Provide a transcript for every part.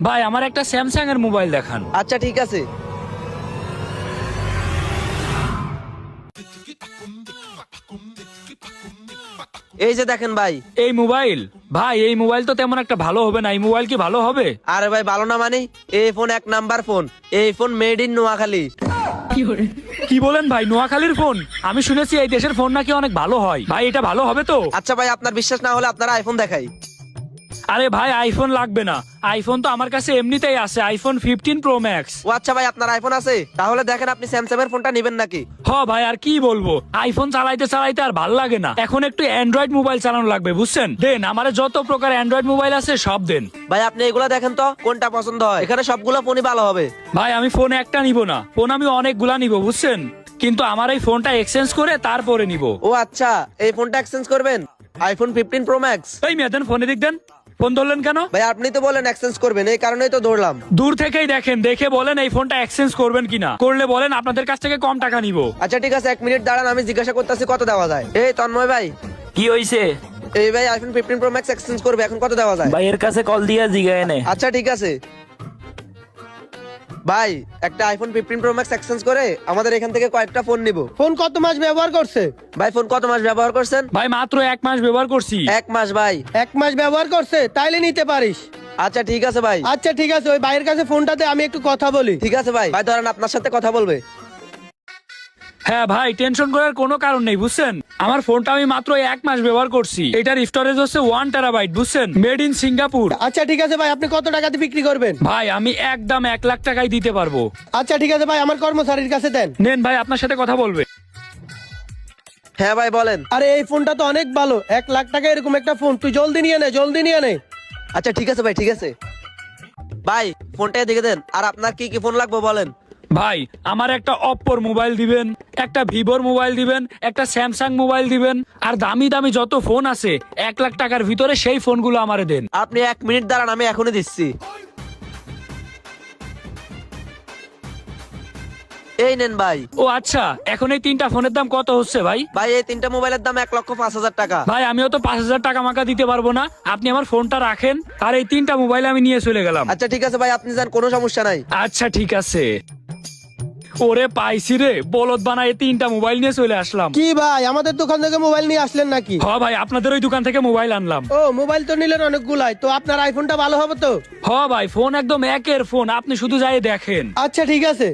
ভাই আমার একটা স্যামসাং এর মোবাইল দেখান। আচ্ছা ঠিক আছে। এই যে দেখেন ভাই। এই মোবাইল? ভাই এই মোবাইল তো তেমন একটা ভালো হবে না, এই মোবাইল কি ভালো হবে? আরে ভাই ভালো না মানে, এই ফোন এক নাম্বার ফোন, এই ফোন মেড ইন নোয়াখালী। কি বলেন ভাই, নোয়াখালীর ফোন? আমি শুনেছি এই দেশের ফোন নাকি অনেক ভালো হয়, ভাই এটা ভালো হবে তো? আচ্ছা ভাই আপনার বিশ্বাস না হলে আপনারা আইফোন দেখাই। আরে ভাই আইফোন লাগবে না, আইফোন তো আমার কাছে এমনিতেই আছে, আইফোন 15 প্রো ম্যাক্স। ও আচ্ছা ভাই আপনার আইফোন আছে, তাহলে দেখেন আপনি স্যামসাং এর ফোনটা নেবেন নাকি। হ ভাই আর কি বলবো, আইফোন চালাইতে চালাইতে আর ভাল লাগে না, এখন একটু অ্যান্ড্রয়েড মোবাইল চালানো লাগবে বুঝছেন। দেন আমার যত প্রকার অ্যান্ড্রয়েড মোবাইল আছে সব দেন। ভাই আপনি এগুলা দেখেন তো কোনটা পছন্দ হয়, এখানে সবগুলো ফোনই ভালো হবে। ভাই আমি ফোন একটা নিব না, ফোন আমি অনেকগুলা নিব বুঝছেন, কিন্তু আমার এই ফোনটা এক্সচেঞ্জ করে তারপরে নিব। ও আচ্ছা এই ফোনটা এক্সচেঞ্জ করবেন, আইফোন 15 প্রো ম্যাক্স। এই মেয়ে দেন, ফোনে দিক দেন। ফোন ধরলেন কেন? ভাই আপনি তো বলেন এক্সচেঞ্জ করবেন, এই কারণেই তো ধরলাম। দূর থেকেই দেখেন, দেখে বলেন এই ফোনটা এক্সচেঞ্জ করবেন কিনা, করলে বলেন আপনাদের কাছ থেকে কম টাকা নিব। আচ্ছা ঠিক আছে, 1 মিনিট দাঁড়ান, আমি জিজ্ঞাসা করতেছি কত দেওয়া যায়। এই তন্ময় ভাই, কি হইছে? এই ভাই আইফোন 15 প্রো ম্যাক্স এক্সচেঞ্জ করবে, এখন কত দেওয়া যায়? ভাইয়ের কাছে কল দিয়া জিগায় নে। আচ্ছা ঠিক আছে ভাই, একটা আইফোন 15 প্রো ম্যাক্স এক্সচেঞ্জ করে আমাদের এখান থেকে কয়েকটা ফোন নিব। ফোন কত মাস ব্যবহার করছে? ভাই ফোন কত মাস ব্যবহার করছেন? ভাই মাত্র 1 মাস ব্যবহার করছি। 1 মাস ভাই। 1 মাস ব্যবহার করছে, তাইলে নিতে পারিস। আচ্ছা ঠিক আছে ভাই। আচ্ছা ঠিক আছে, ওই ভাইয়ের কাছে ফোনটাতে আমি একটু কথা বলি। ঠিক আছে ভাই, ভাই ধরেন আপনার সাথে কথা বলবে। হ্যাঁ ভাই টেনশন করার কোনো কারণ নেই বুঝছেন, আমার ফোনটা আমি মাত্র 1 মাস ব্যবহার করছি, এটার স্টোরেজ হচ্ছে 1 টেরাবাইট বুঝছেন, মেড ইন সিঙ্গাপুর। আচ্ছা ঠিক আছে ভাই, আপনি কত টাকাতে বিক্রি করবেন? ভাই আমি একদম 1 লাখ টাকায় দিতে পারবো। আচ্ছা ঠিক আছে ভাই, আমার কর্মচারীর কাছে দেন। নেন ভাই, আপনার সাথে কথা বলবে। হ্যাঁ ভাই বলেন। আরে এই ফোনটা তো অনেক ভালো, 1 লাখ টাকা এরকম একটা ফোন, তুই জলদি নিয়ে নে, জলদি নিয়ে নে। আচ্ছা ঠিক আছে ভাই, ঠিক আছে ভাই, ফোনটা দেখে দেন। আর আপনার কি কি ফোন লাগবে বলেন। ভাই আমার একটা অপ্পোর মোবাইল দিবেন, একটা ভিভোর মোবাইল দিবেন, একটা স্যামসাং মোবাইল দিবেন, আর দামি দামি যত ফোন আছে 1 লাখ টাকার ভিতরে সেই ফোনগুলো আমারে দেন। আপনি 1 মিনিট দাঁড়ান, আমি এখনই দিচ্ছি। এই নেন ভাই। ও আচ্ছা, এখন এই 3টা ফোনের দাম কত হচ্ছে ভাই? ভাই এই 3টা মোবাইলের দাম 1,05,000 টাকা। ভাই আমিও তো 5,000 টাকা মাকা দিতে পারবো না, আপনি আমার ফোনটা রাখেন, আর এই 3টা মোবাইল আমি নিয়ে চলে গেলাম। আচ্ছা ঠিক আছে ভাই, আপনি যান, কোনো সমস্যা নাই। আচ্ছা ঠিক আছে। ওরে পাইছি রে, বলদ বানায় 3টা মোবাইল নিয়ে চলে আসলাম। কি ভাই, আমাদের দোকান থেকে মোবাইল নিয়ে আসলেন নাকি? হ ভাই, আপনাদের ওই দোকান থেকে মোবাইল আনলাম। ও মোবাইল তো নিলেন অনেকগুলাই, তো আপনার আইফোনটা ভালো হবে তো? হ ভাই, ফোন একদম একের ফোন, আপনি শুধু যাই দেখেন। আচ্ছা ঠিক আছে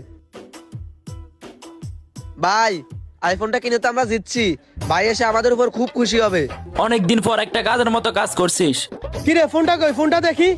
ভাই আইফোনটা কিনে তো আমরা জিতছি, ভাই এসে আমাদের উপর খুব খুশি হবে। অনেকদিন পর একটা কাজের মতো কাজ করছিস। কিরে ফোনটা কই, ফোনটা দেখি।